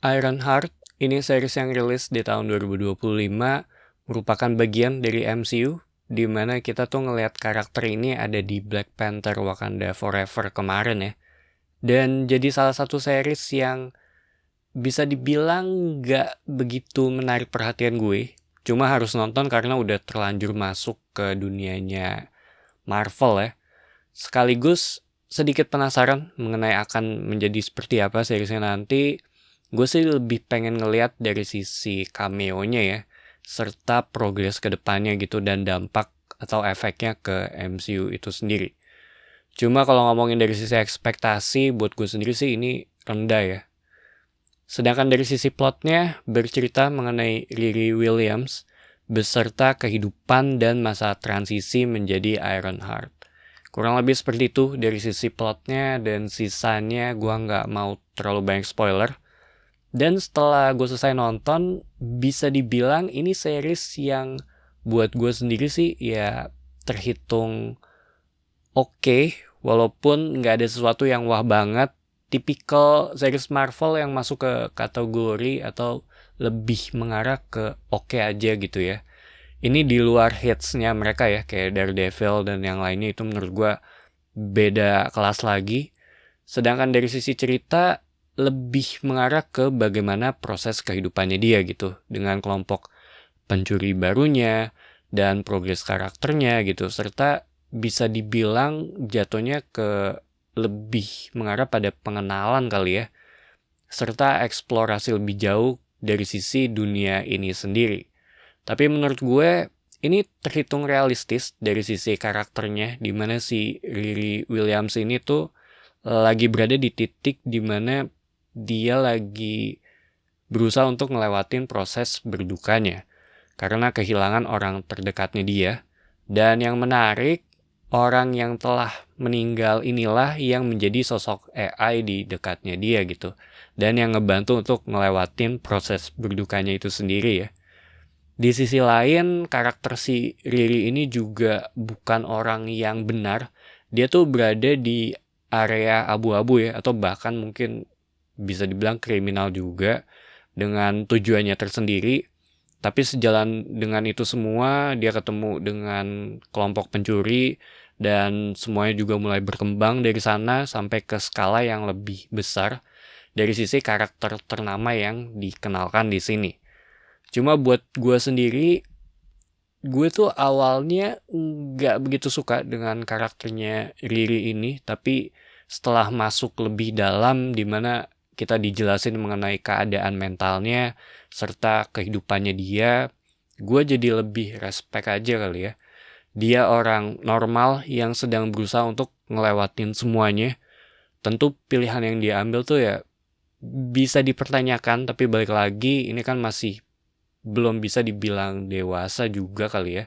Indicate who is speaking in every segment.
Speaker 1: Ironheart, ini series yang rilis di tahun 2025, merupakan bagian dari MCU, di mana kita tuh ngelihat karakter ini ada di Black Panther Wakanda Forever kemarin ya. Dan jadi salah satu series yang bisa dibilang nggak begitu menarik perhatian gue. Cuma harus nonton karena udah terlanjur masuk ke dunianya Marvel ya. Sekaligus sedikit penasaran mengenai akan menjadi seperti apa seriesnya nanti. Gue sih lebih pengen ngeliat dari sisi cameo-nya ya, serta progres ke depannya gitu dan dampak atau efeknya ke MCU itu sendiri. Cuma kalau ngomongin dari sisi ekspektasi, buat gue sendiri sih ini rendah ya. Sedangkan dari sisi plotnya, bercerita mengenai Riri Williams beserta kehidupan dan masa transisi menjadi Ironheart. Kurang lebih seperti itu dari sisi plotnya, dan sisanya gue nggak mau terlalu banyak spoiler. Dan setelah gue selesai nonton, bisa dibilang ini series yang buat gue sendiri sih ya terhitung oke, walaupun nggak ada sesuatu yang wah banget. Tipikal series Marvel yang masuk ke kategori atau lebih mengarah ke oke aja gitu ya. Ini di luar hitsnya mereka ya, kayak Daredevil dan yang lainnya, itu menurut gue beda kelas lagi. Sedangkan dari sisi cerita, lebih mengarah ke bagaimana proses kehidupannya dia gitu, dengan kelompok pencuri barunya, dan progres karakternya gitu, serta bisa dibilang jatuhnya ke lebih mengarah pada pengenalan kali ya, serta eksplorasi lebih jauh dari sisi dunia ini sendiri. Tapi menurut gue, ini terhitung realistis dari sisi karakternya, di mana si Riri Williams ini tuh lagi berada di titik di mana dia lagi berusaha untuk ngelewatin proses berdukanya karena kehilangan orang terdekatnya dia. Dan yang menarik, orang yang telah meninggal inilah yang menjadi sosok AI di dekatnya dia gitu, dan yang ngebantu untuk ngelewatin proses berdukanya itu sendiri ya. Di sisi lain, karakter si Riri ini juga bukan orang yang benar. Dia tuh berada di area abu-abu ya, atau bahkan mungkin bisa dibilang kriminal juga, dengan tujuannya tersendiri. Tapi sejalan dengan itu semua, dia ketemu dengan kelompok pencuri, dan semuanya juga mulai berkembang dari sana sampai ke skala yang lebih besar dari sisi karakter ternama yang dikenalkan di sini. Cuma buat gue sendiri, gue tuh awalnya nggak begitu suka dengan karakternya Riri ini, tapi setelah masuk lebih dalam, dimana kita dijelasin mengenai keadaan mentalnya serta kehidupannya dia, gue jadi lebih respect aja kali ya. Dia orang normal yang sedang berusaha untuk ngelewatin semuanya. Tentu pilihan yang dia ambil tuh ya bisa dipertanyakan, tapi balik lagi ini kan masih belum bisa dibilang dewasa juga kali ya.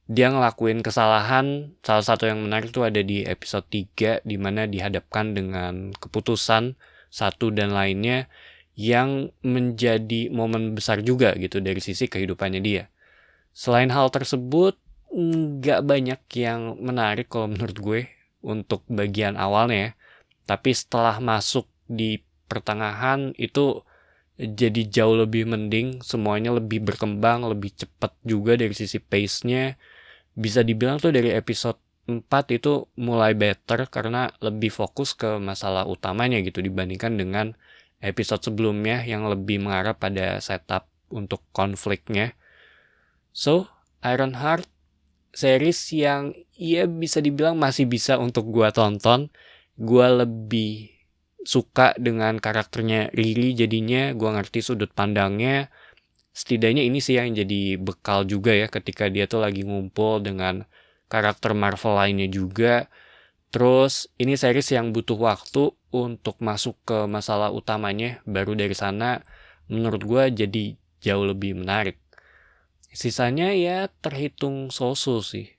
Speaker 1: Dia ngelakuin kesalahan, salah satu yang menarik tuh ada di episode 3, di mana dihadapkan dengan keputusan satu dan lainnya yang menjadi momen besar juga gitu dari sisi kehidupannya dia. Selain hal tersebut, nggak banyak yang menarik kalau menurut gue untuk bagian awalnya ya. Tapi setelah masuk di pertengahan itu jadi jauh lebih mending, semuanya lebih berkembang, lebih cepat juga dari sisi pace-nya. Bisa dibilang tuh dari episode 4 itu mulai better karena lebih fokus ke masalah utamanya gitu, dibandingkan dengan episode sebelumnya yang lebih mengarah pada setup untuk konfliknya. So, Ironheart series yang ya bisa dibilang masih bisa untuk gua tonton. Gua lebih suka dengan karakternya Riri, jadinya gue ngerti sudut pandangnya. Setidaknya ini sih yang jadi bekal juga ya ketika dia tuh lagi ngumpul dengan karakter Marvel lainnya juga. Terus ini series yang butuh waktu untuk masuk ke masalah utamanya, baru dari sana menurut gue jadi jauh lebih menarik. Sisanya ya terhitung so-so sih.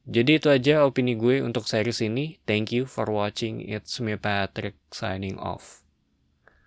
Speaker 1: Jadi itu aja opini gue untuk series ini. Thank you for watching. It's me Patrick signing off.